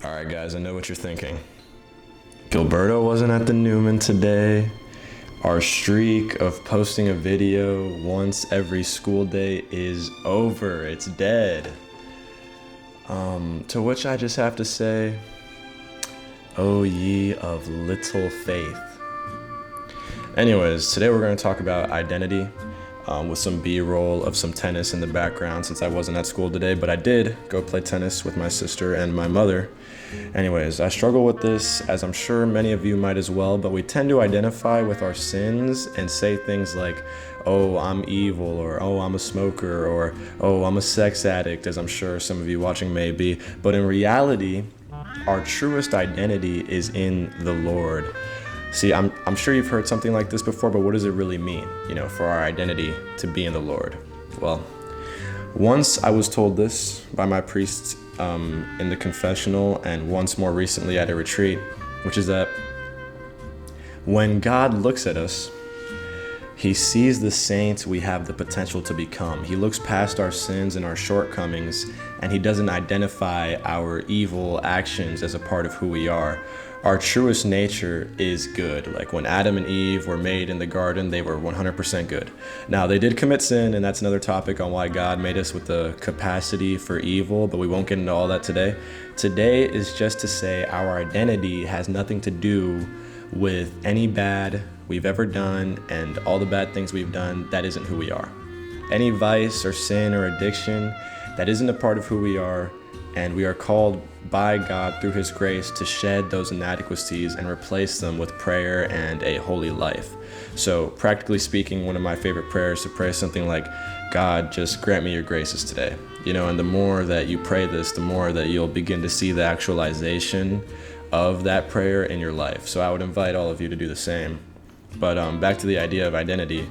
Alright guys, I know what you're thinking. Gilberto wasn't at the Newman today. Our streak of posting a video once every school day is over. It's dead. To which I just have to say, O ye of little faith. Anyways, today we're going to talk about identity with some B-roll of some tennis in the background since I wasn't at school today, but I did go play tennis with my sister and my mother. Anyways, I struggle with this, as I'm sure many of you might as well, but we tend to identify with our sins and say things like, oh, I'm evil, or oh, I'm a smoker, or oh, I'm a sex addict, as I'm sure some of you watching may be. But in reality, our truest identity is in the Lord. See, I'm sure you've heard something like this before, but what does it really mean, for our identity to be in the Lord? Well, once I was told this by my priest in the confessional, and once more recently at a retreat, which is that when God looks at us, He sees the saints we have the potential to become. He looks past our sins and our shortcomings, and He doesn't identify our evil actions as a part of who we are. Our truest nature is good. Like when Adam and Eve were made in the garden, they were 100% good. Now, they did commit sin, and that's another topic on why God made us with the capacity for evil, but we won't get into all that today. Today is just to say our identity has nothing to do with any bad we've ever done and all the bad things we've done. That isn't who we are. Any vice or sin or addiction, that isn't a part of who we are, and we are called by God through His grace to shed those inadequacies and replace them with prayer and a holy life. So practically speaking, one of my favorite prayers to pray is something like, God, just grant me your graces today. And the more that you pray this, the more that you'll begin to see the actualization of that prayer in your life. So I would invite all of you to do the same. But back to the idea of identity.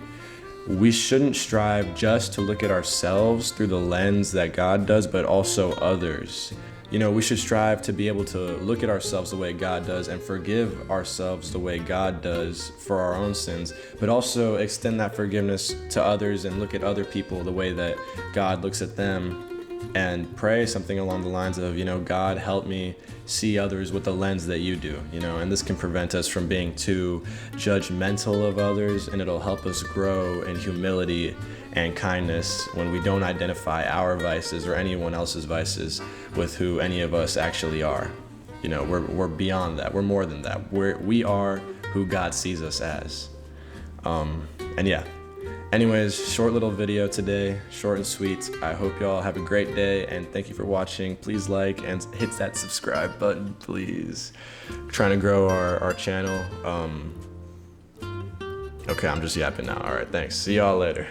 We shouldn't strive just to look at ourselves through the lens that God does, but also others. We should strive to be able to look at ourselves the way God does and forgive ourselves the way God does for our own sins, but also extend that forgiveness to others and look at other people the way that God looks at them, and pray something along the lines of, God, help me see others with the lens that you do, and this can prevent us from being too judgmental of others, and it'll help us grow in humility and kindness when we don't identify our vices or anyone else's vices with who any of us actually are. We're beyond that. We're more than that. We are who God sees us as. Anyways, short little video today, short and sweet. I hope y'all have a great day, and thank you for watching. Please like and hit that subscribe button, please. We're trying to grow our channel. Okay, I'm just yapping now. All right, thanks. See y'all later.